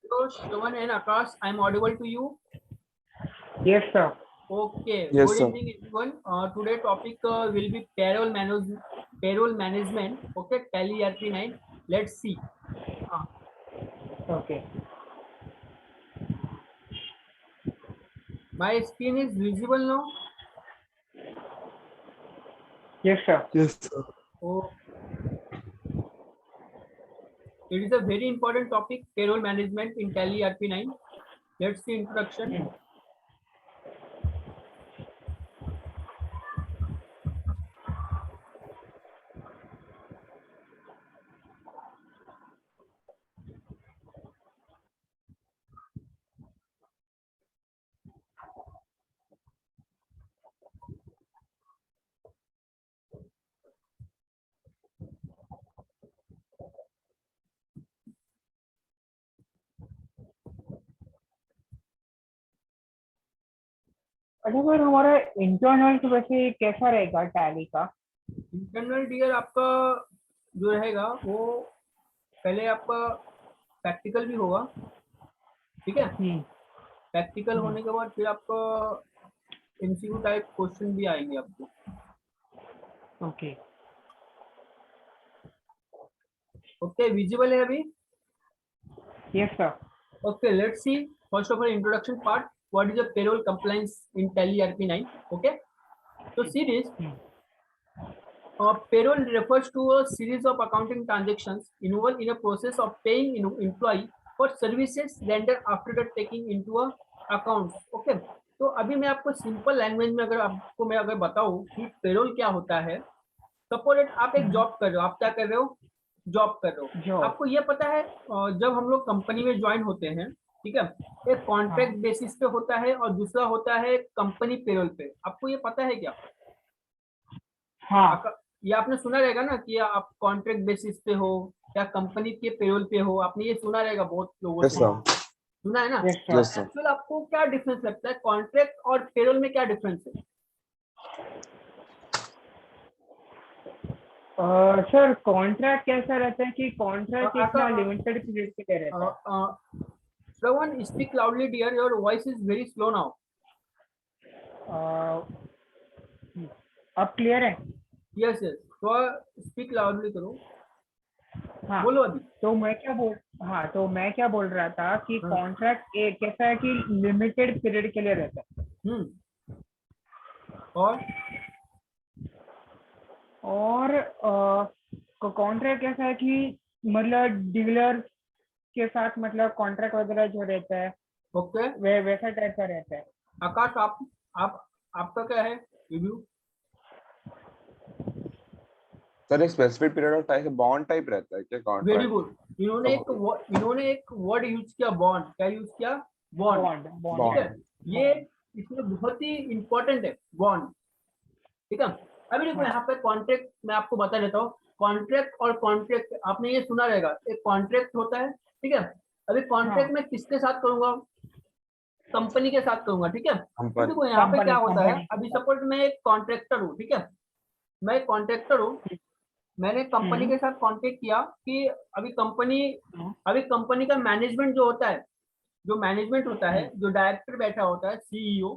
So Shravan and Akash, I'm audible to you. Yes, sir. Okay. Yes, Good sir. evening, everyone. Today topic will be payroll management. Okay, Tally ERP9. Let's see. Okay. My screen is visible now. Yes, sir. Yes, sir. Oh, it is a very important topic, payroll management in Tally ERP9. Let's see introduction. अच्छा sir, हमारा internal तो वैसे कैसा रहेगा tally का? Internal dear आपका जो रहेगा वो पहले आपका प्रैक्टिकल भी होगा, ठीक है। प्रैक्टिकल होने के बाद फिर आपका एमसीक्यू टाइप क्वेश्चन भी आएंगे आपको। ओके। ओके, विजिबल है अभी? Yes sir. Okay, let's see. First of all, introduction part. What is a payroll compliance in Tally ERP9? Okay. So, series. Payroll refers to a series of accounting transactions involved in a process of paying employee for services rendered after the taking into a accounts. Okay. तो अभी मैं आपको simple language में अगर बताऊं कि payroll क्या होता है। सपोज आप एक जॉब कर रहे हो, आप क्या कर रहे हो? जॉब कर रहे हो। आपको ये पता है जब हम लोग कंपनी में ज्वाइन होते हैं, ठीक है, एक कॉन्ट्रैक्ट बेसिस पे होता है और दूसरा होता है कंपनी पेरोल पे। आपको ये पता है क्या? हाँ। ये आपने सुना रहेगा ना कि आप कॉन्ट्रैक्ट बेसिस पे हो या कंपनी के पेरोल पे हो। आपने ये सुना रहेगा, बहुत लोगों Yes, से sir. सुना है ना। यस तो Yes, sir. एक्चुअल आपको क्या डिफरेंस लगता है कॉन्ट्रैक्ट और पेरोल में? क्या डिफरेंस है? सर, कॉन्ट्रैक्ट कैसा रहता है कि कॉन्ट्रैक्ट इतना लिमिटेड पीरियड के लिए रहता है। Shravan, speak loudly dear, your voice is very slow now. अब क्लियर है? यस यस, तो स्पीक लाउडली करो। हाँ। बोलो अभी। तो मैं क्या बोल रहा था कि कॉन्ट्रैक्ट एक कैसा है कि लिमिटेड पीरियड के लिए रहता है। और कॉन्ट्रैक्ट कैसा है कि मतलब डीलर के साथ मतलब कॉन्ट्रैक्ट वगैरह जो रहता है ओके, वैसा टाइप का रहता है। आकाश आप आपका क्या है रिव्यू? सर, एक specific period of time bound type रहता है क्या कॉन्ट्रैक्ट? Very good. इन्होंने एक वर्ड यूज किया, बॉन्ड। क्या यूज किया? बॉन्ड। ठीक है, ये इसमें बहुत ही इंपॉर्टेंट है बॉन्ड, ठीक है। अभी देखो यहाँ पे कॉन्ट्रैक्ट मैं आपको बता देता हूँ। कॉन्ट्रैक्ट और कॉन्ट्रैक्ट आपने ये सुना रहेगा, एक कॉन्ट्रैक्ट होता है, ठीक है। अभी कॉन्ट्रैक्ट मैं किसके साथ करूंगा? कंपनी के साथ करूंगा, ठीक है। तो देखो यहाँ पे क्या होता है, अभी सपोज मैं एक कॉन्ट्रैक्टर हूँ, ठीक है, मैं एक कॉन्ट्रैक्टर हूँ। मैंने कंपनी के साथ कॉन्टेक्ट किया कि अभी कंपनी का मैनेजमेंट जो होता है, जो डायरेक्टर बैठा होता है, सीईओ,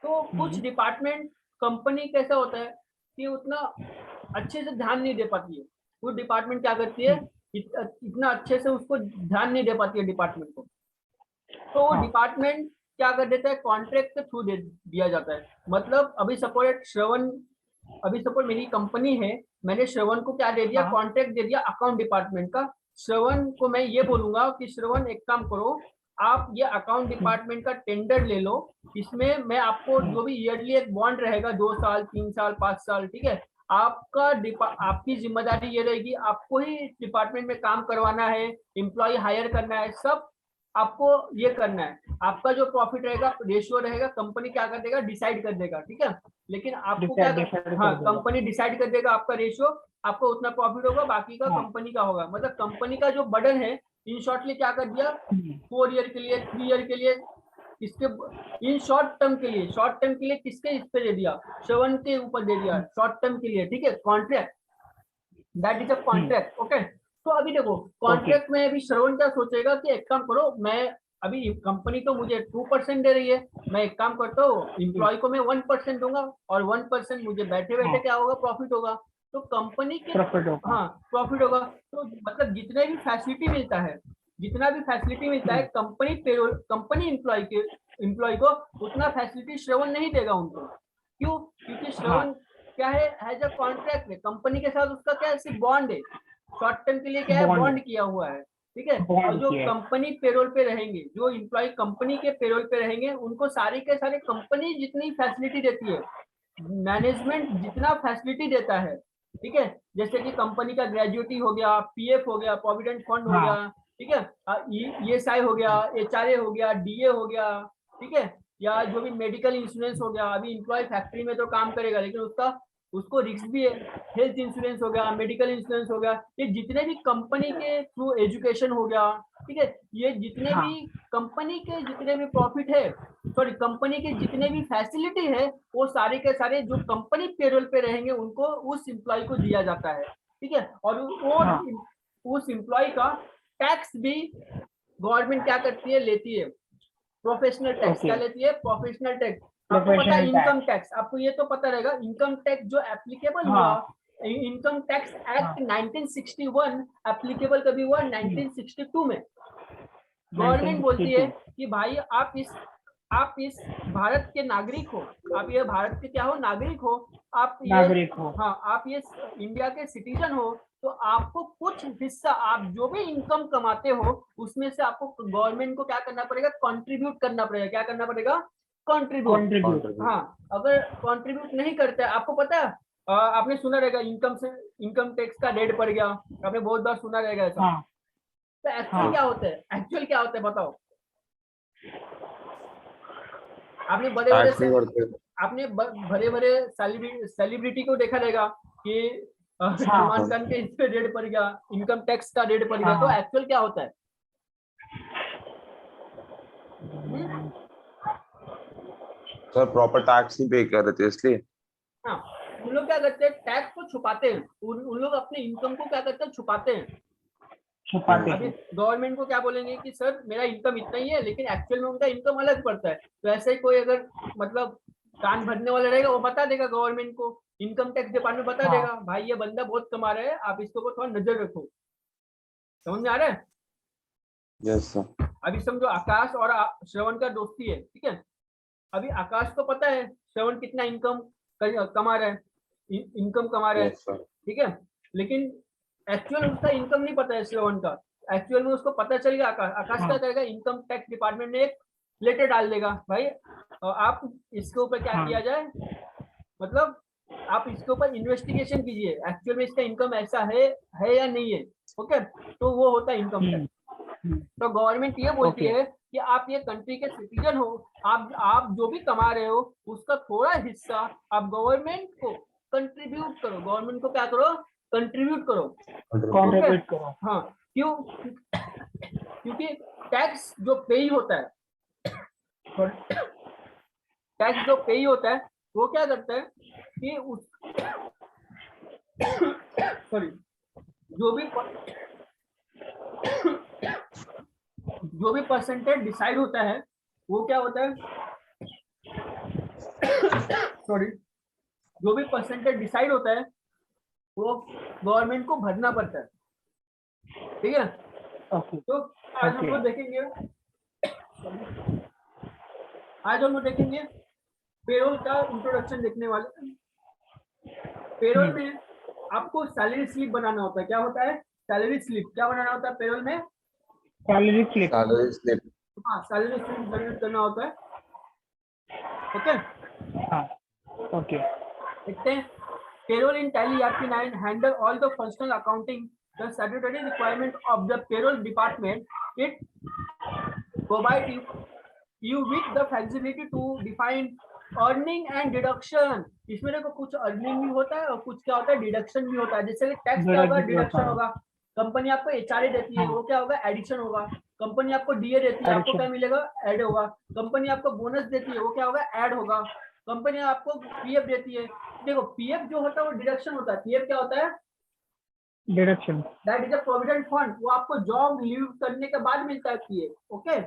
तो कुछ डिपार्टमेंट कंपनी कैसा होता है कि उतना अच्छे से ध्यान नहीं दे पाती है। वो डिपार्टमेंट क्या करती है, इतना अच्छे से उसको ध्यान नहीं दे पाती है डिपार्टमेंट को। तो डिपार्टमेंट क्या कर देता है, कॉन्ट्रैक्ट के थ्रू दे दिया जाता है। मतलब अभी सपोज मेरी कंपनी है, मैंने श्रवण को क्या दे दिया, कॉन्ट्रैक्ट दे दिया अकाउंट डिपार्टमेंट का। श्रवण को मैं ये बोलूंगा कि श्रवण एक काम करो, आप ये अकाउंट डिपार्टमेंट का टेंडर ले लो। इसमें मैं आपको जो भी ईयरली एक बॉन्ड रहेगा, 2 साल 3 साल 5 साल, ठीक है, आपकी जिम्मेदारी ये रहेगी, आपको ही डिपार्टमेंट में काम करवाना है, एम्प्लॉय हायर करना है, सब आपको ये करना है। आपका जो प्रॉफिट रहेगा, रेशियो रहेगा, कंपनी क्या कर देगा, डिसाइड कर देगा, ठीक है। लेकिन आपको क्या कंपनी डिसाइड कर देगा आपका रेशियो, आपको उतना प्रॉफिट होगा, बाकी का कंपनी का होगा। मतलब कंपनी का जो बर्डन है, इन शॉर्टली क्या कर दिया, 4 ईयर के लिए, 3 ईयर के लिए, इसके इन शॉर्ट टर्म के लिए किसके इस पे दे दिया, श्रवण के ऊपर दे दिया शॉर्ट टर्म के लिए, ठीक है। Contract, that is a contract, okay. तो अभी देखो कॉन्ट्रैक्ट में अभी श्रवण क्या सोचेगा कि एक काम करो, मैं अभी कंपनी तो मुझे 2% दे रही है, मैं एक काम करता हूँ एम्प्लॉय को मैं 1% दूंगा और 1% मुझे बैठे बैठे हाँ। क्या होगा, प्रॉफिट होगा। तो कंपनी के प्रॉफिट होगा। हाँ प्रॉफिट होगा। तो मतलब जितने भी फैसिलिटी मिलता है, जितना भी फैसिलिटी मिलता है कंपनी पेरोल, कंपनी एम्प्लॉय को उतना फैसिलिटी श्रवण नहीं देगा उनको। क्यों? क्योंकि श्रवण क्या है, एज अ कॉन्ट्रैक्ट है कंपनी के साथ, उसका क्या है, सिर्फ बॉन्ड है, शॉर्ट टर्म के लिए क्या है, Bond बॉन्ड किया हुआ है। ठीक है। और बॉन्ड जो किया है। कंपनी पेरोल पे रहेंगे, जो एम्प्लॉय कंपनी के पेरोल पे रहेंगे, उनको सारे के सारे कंपनी जितनी फैसिलिटी देती है, मैनेजमेंट जितना फैसिलिटी देता है, ठीक है, जैसे कि कंपनी का ग्रेजुएटी हो गया, पीएफ हो गया, प्रोविडेंट फंड हो गया, ठीक है, ईएसआई हो गया, एचआरए हो गया, डीए हो गया, ठीक है, या जो भी मेडिकल इंश्योरेंस हो गया। अभी एम्प्लॉय फैक्ट्री में तो काम करेगा लेकिन उसका उसको रिस्क भी है, हेल्थ इंश्योरेंस हो गया, मेडिकल इंश्योरेंस हो गया, ये जितने भी कंपनी के थ्रू एजुकेशन हो गया, ठीक है, ये जितने भी कंपनी के जितने भी प्रॉफिट है, सॉरी कंपनी के जितने भी फैसिलिटी है, वो सारे के सारे जो कंपनी पेरोल पे रहेंगे उनको, उस एम्प्लॉय को दिया जाता है। ठीक है। और उस एम्प्लॉय का टैक्स भी गवर्नमेंट क्या करती है, लेती है, प्रोफेशनल टैक्स। क्या लेती है? Professional tax. आपको पता है इनकम टैक्स, आपको ये तो पता रहेगा इनकम टैक्स जो एप्लीकेबल हुआ, इनकम टैक्स एक्ट 1961 एप्लीकेबल कभी हुआ 1962 में। गवर्नमेंट बोलती है कि भाई आप इस भारत के नागरिक हो, आप ये भारत के क्या हो, नागरिक हो, आप ये नागरिक हो। हाँ, आप ये इंडिया के सिटीजन हो, तो आपको कुछ हिस्सा, आप जो भी इनकम कमाते हो उसमें से आपको गवर्नमेंट को क्या करना पड़ेगा, कंट्रीब्यूट करना पड़ेगा। क्या करना पड़ेगा? कंट्रीब्यूट। हाँ, अगर कंट्रीब्यूट नहीं करते, आपको पता है, आपने सुना रहेगा इनकम टैक्स का रेट पड़ गया, आपने बहुत बार सुना रहेगा ऐसा। तो एक्चुअल क्या होता है, एक्चुअल क्या होता है बताओ? आपने बड़े बड़े सेलिब्रिटी को देखा रहेगा कि सलमान खान के इस पे रेट पड़ गया, इनकम टैक्स का रेट पड़ गया। तो एक्चुअल क्या होता है? सर प्रॉपर टैक्स नहीं पे कर रहे थे इसलिए। हाँ, उन लोग क्या करते हैं, टैक्स को छुपाते हैं, उन लोग अपने इनकम को क्या करते हैं, छुपाते हैं। अभी गवर्नमेंट को क्या बोलेंगे कि सर मेरा इनकम इतना ही है, लेकिन एक्चुअल में उनका इनकम अलग पड़ता है। तो ऐसे ही कोई अगर मतलब कान भरने वाला रहेगा, वो बता देगा गवर्नमेंट को, इनकम टैक्स डिपार्टमेंट बता देगा, भाई ये बंदा बहुत कमा रहा है, आप इसके ऊपर थोड़ा नजर रखो। समझ में आ रहा है? Yes sir. अभी समझो आकाश और श्रवण का दोस्ती है, ठीक है। अभी आकाश को पता है श्रवण कितना इनकम कमा रहा है, इनकम कमा रहा है, ठीक है, लेकिन एक्चुअल उसका इनकम नहीं पता है श्रवण का। एक्चुअल में उसको पता चल गया, आकाश क्या करेगा, इनकम टैक्स डिपार्टमेंट में एक लेटर डाल देगा, भाई आप इसके ऊपर क्या किया जाए, मतलब आप इसके ऊपर इन्वेस्टिगेशन कीजिए, एक्चुअल में इसका इनकम ऐसा है या नहीं है। ओके, तो वो होता है इनकम टैक्स। तो गवर्नमेंट ये बोलती है कि आप ये कंट्री के सिटीजन हो, आप जो भी कमा रहे हो उसका थोड़ा हिस्सा आप गवर्नमेंट को कंट्रीब्यूट करो। गवर्नमेंट को क्या करो? कंट्रीब्यूट करो। हाँ, क्यों? क्योंकि टैक्स जो पेई होता है, टैक्स जो पेई होता है वो क्या करता है कि उस सॉरी जो भी परसेंटेज डिसाइड होता है वो क्या होता है, सॉरी, जो भी परसेंटेज डिसाइड होता है वो गवर्नमेंट को भरना पड़ता है। ठीक है। तो आज हम लोग देखेंगे पेरोल का इंट्रोडक्शन देखने वाले। पेरोल में आपको सैलरी स्लिप बनाना होता है। क्या होता है? Salary slip. क्या बनाना होता है पेरोल में? Salary slip. हाँ, सैलरी स्लिप जनरेट करना होता है। ओके। हाँ, ओके। देखते हैं। Payroll in Tally ERP9 handle all the functional accounting, the statutory requirement of the payroll department. It provide you with the flexibility to define earning and deduction. इसमें देखो कुछ earning भी होता है और कुछ क्या होता है, डिडक्शन भी होता है। जैसे कि टैक्स क्या होगा, डिडक्शन होगा। कंपनी आपको एचआरए देती है, वो क्या होगा, एडिशन होगा। कंपनी आपको डीए देती है, आपको क्या मिलेगा, ऐड होगा। कंपनी आपको बोनस देती है, वो क्या होगा, ऐड होगा। कंपनी आपको पीएफ देती है, देखो पीएफ जो होता है वो डिडक्शन होता है। पीएफ क्या होता है? Deduction. That is a provident fund, वो आपको जॉब लीव करने के बाद मिलता है पीएफ। ओके,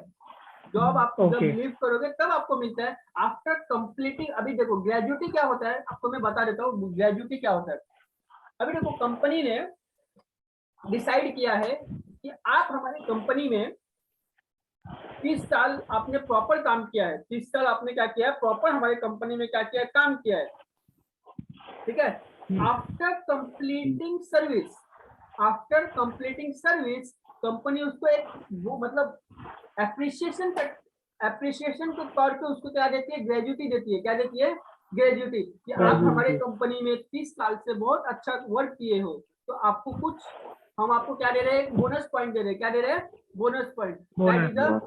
जॉब आप जब Okay. लीव करोगे तब आपको मिलता है आफ्टर कंप्लीटिंग। अभी देखो ग्रेजुटी क्या होता है, आपको मैं बता देता हूँ ग्रेजुटी क्या होता है। अभी देखो कंपनी ने डिसाइड किया है कि आप हमारी कंपनी में 30 साल आपने प्रॉपर काम किया है, 30 साल आपने क्या किया है, प्रॉपर हमारी कंपनी में क्या किया है, काम किया है, ठीक है। After completing service, after completing service company उसको एक वो मतलब एप्रिसिएशन के तौर पे उसको क्या देती है, ग्रेजुटी देती है। क्या देती है, ग्रेजुटी, कि आप हमारे कंपनी में 30 साल से बहुत अच्छा वर्क किए हो, तो आपको कुछ हम आपको क्या दे रहे हैं, बोनस पॉइंट दे रहे हैं। क्या दे रहे हैं, bonus point, that is a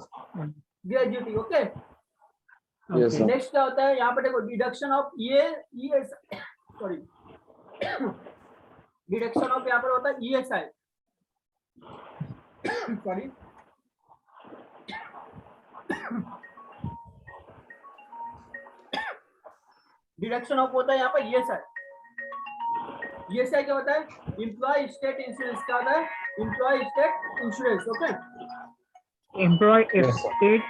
gratuity. Okay, Yes, sir. Next क्या होता है यहाँ पे देखो, डिडक्शन ऑफ ये सॉरी डिडक्शन ऑफ यहाँ पर होता है ईएसआई, सॉरी डिडक्शन ऑफ होता है यहाँ पर ईएसआई। ईएसआई क्या होता है, एम्प्लॉय स्टेट इंश्योरेंस। क्या होता है, employ state insurance. Okay, employ Yes, sir. State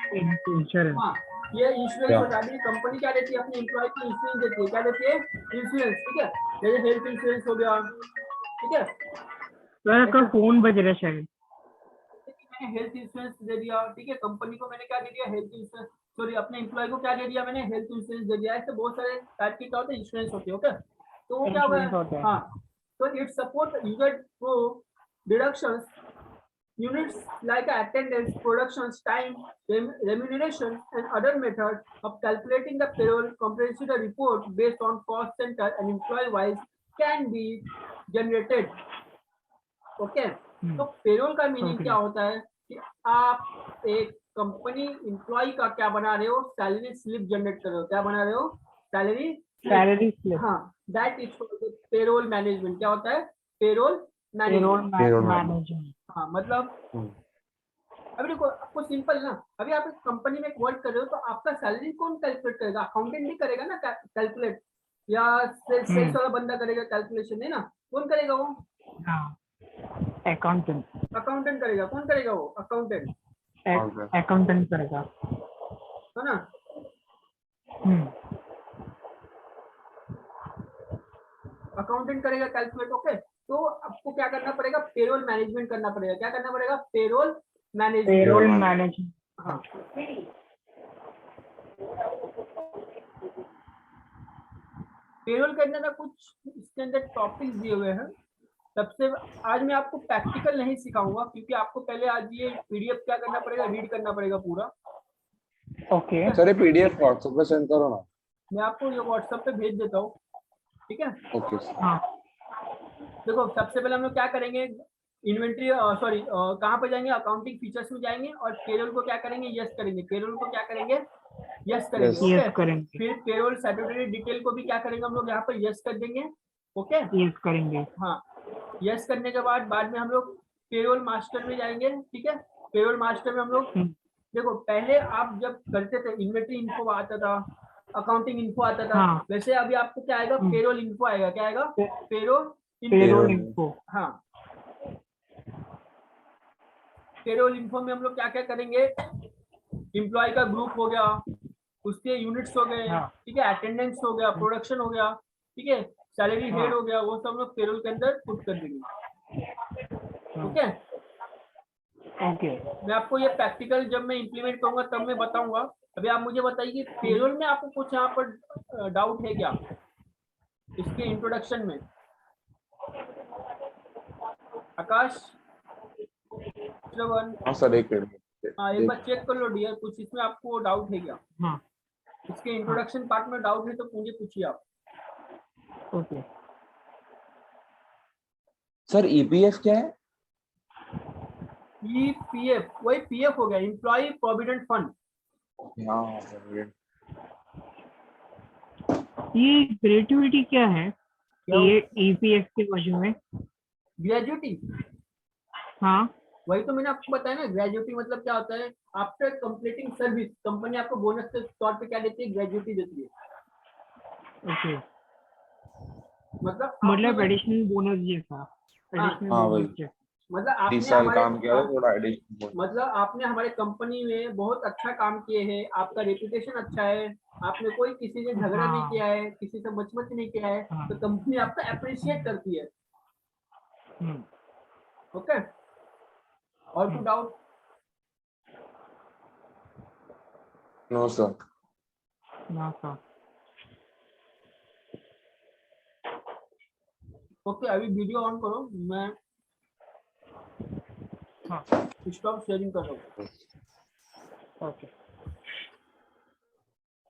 insurance. हाँ, ये इंश्योरेंस Yeah. होता है। कंपनी क्या देती है, अपने एम्प्लॉय को इंश्योरेंस देती है। क्या देती है, इंश्योरेंस, ठीक है। जैसे हेल्थ इंश्योरेंस हो गया, ठीक है। सर आपका फोन बज रहा है शायद। मैंने हेल्थ इंश्योरेंस दे दिया, ठीक है। कंपनी को मैंने क्या दे दिया, हेल्थ इंश्योरेंस, सॉरी अपने एम्प्लॉय को क्या दे दिया मैंने, हेल्थ इंश्योरेंस दे दिया। ऐसे बहुत सारे टाइप के क्या होते हैं, इंश्योरेंस होते हैं। ओके, तो वो क्या हुआ इंश्योरेंस होता है। हाँ, तो इट सपोर्ट यूजर को deductions units like attendance, productions, time, remuneration, and other methods of calculating the payroll. Comprehensive report based on cost center and employee wise can be generated. Okay, तो payroll का meaning क्या होता है कि आप एक company employ का क्या बना रहे हो, सैलरी स्लिप जनरेट कर रहे हो। क्या बना रहे हो, सैलरी स्लिप। हाँ, दैट इज पेरोल मैनेजमेंट। क्या होता है, पेरोल पेरोल मैनेजमेंट। मैनेजमेंट। हाँ, मतलब अभी देखो आपको सिंपल ना, अभी आप एक कंपनी में वर्क कर रहे हो तो आपका सैलरी कौन कैलकुलेट करेगा, अकाउंटेंट ही करेगा ना कैलकुलेट, या सेल्स वाला बंदा करेगा कैलकुलेशन, है ना। कौन करेगा वो, हाँ, अकाउंटेंट। अकाउंटेंट करेगा। कौन करेगा वो, अकाउंटेंट, अकाउंटेंट करेगा, है ना। अकाउंटेंट करेगा कैलकुलेट। ओके, तो आपको क्या करना पड़ेगा, पेरोल मैनेजमेंट करना पड़ेगा। क्या करना पड़ेगा, पेरोल मैनेजमेंट। Payroll management. हाँ, पेरोल के अंदर ना कुछ इसके अंदर टॉपिक्स दिए हुए हैं। सबसे आज मैं आपको प्रैक्टिकल नहीं सिखाऊंगा, क्योंकि आपको पहले आज ये पीडीएफ क्या करना पड़ेगा, रीड करना पड़ेगा पूरा। ओके सर ये पीडीएफ व्हाट्सएप पे सेंड करो ना। मैं आपको ये व्हाट्सएप पे भेज देता हूँ, ठीक है। Okay sir. हाँ, देखो सबसे पहले हम लोग क्या करेंगे, इन्वेंट्री सॉरी कहाँ पे जाएंगे, अकाउंटिंग फीचर्स में जाएंगे और पेरोल को क्या करेंगे, यस करेंगे। पेरोल को क्या करेंगे, यस करेंगे। Yes. ओके, यस करेंगे। फिर पेरोल स्टैट्यूटरी डिटेल को भी क्या करेंगे हम लोग यहाँ पर यस कर देंगे। ओके, यस करेंगे। हाँ, यस करने के बाद में हम लोग पेरोल मास्टर में जाएंगे, ठीक है। पेरोल मास्टर में हम लोग देखो, पहले आप जब करते थे इन्वेंट्री इन्फो आता था, अकाउंटिंग इन्फो आता था, हाँ। वैसे अभी आपको क्या आएगा, पेरोल इन्फो आएगा। क्या आएगा, पेरोल पेरोल इन्फो। हाँ, पेरोल इन्फो में हम लोग क्या क्या करेंगे, एम्प्लॉय का ग्रुप हो गया, उसके यूनिट्स हो गए, हाँ। ठीक है, अटेंडेंस हो गया, प्रोडक्शन हो गया, ठीक है, सैलरी हेड हो गया, वो सब लोग पेरोल के अंदर पुट कर देंगे। Okay, okay. मैं आपको ये प्रैक्टिकल जब मैं इंप्लीमेंट करूंगा तब मैं बताऊंगा। अभी आप मुझे बताइए कि पेरोल में आपको कुछ यहाँ पर डाउट है क्या, इसके इंट्रोडक्शन में। आकाश, श्रवण, हाँ सर एक मिनट। हाँ एक बार चेक कर लो डियर, कुछ इसमें आपको डाउट है क्या। हाँ, इसके इंट्रोडक्शन पार्ट में डाउट है तो मुझे पूछिए आप। ओके। सर ईपीएफ क्या है? ईपीएफ वही पीएफ हो गया, एम्प्लॉय प्रोविडेंट फंड। हाँ ये ग्रेजुइटी क्या है, ये ईपीएफ के बाजू में? ग्रेजुटी, हाँ, वही तो मैंने आपको बताया ना, ग्रेजुटी मतलब क्या होता है, आफ्टर कंप्लीटिंग सर्विस कंपनी आपको बोनस के तौर पे क्या देती है, ग्रेजुटी देती है। ओके, मतलब मतलब एडिशनल बोनस जैसा। एडिशनल हाँ वही बोनस। मतलब 30 आपने साल हमारे काम किया तो थोड़ा एडिशनल। मतलब आपने हमारे कंपनी में बहुत अच्छा काम किए हैं, आपका रेपुटेशन अच्छा है, आपने कोई किसी से झगड़ा नहीं हाँ किया है, किसी से मचमच नहीं किया है, हाँ तो कंपनी आपका अप्रिशिएट करती है। हम्म, ओके, और टू डाउट? No sir. ना सर। ओके, अभी वीडियो ऑन करो, मैं हाँ स्टॉप शेयरिंग कर रहा हूँ। ओके।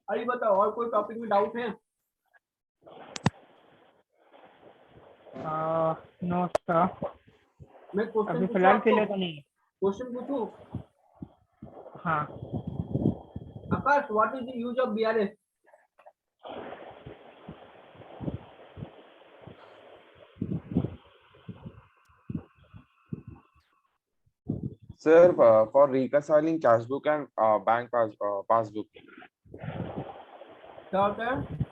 अभी बताओ, और कोई टॉपिक में डाउट है? नो सर, मैं क्वेश्चन अभी पूछूं फिलहाल के आपको? लिए तो नहीं। क्वेश्चन पूछूं? हाँ Akash, what is the use of BRS? Sir, for reconciling cash book and bank passbook. क्या होता है?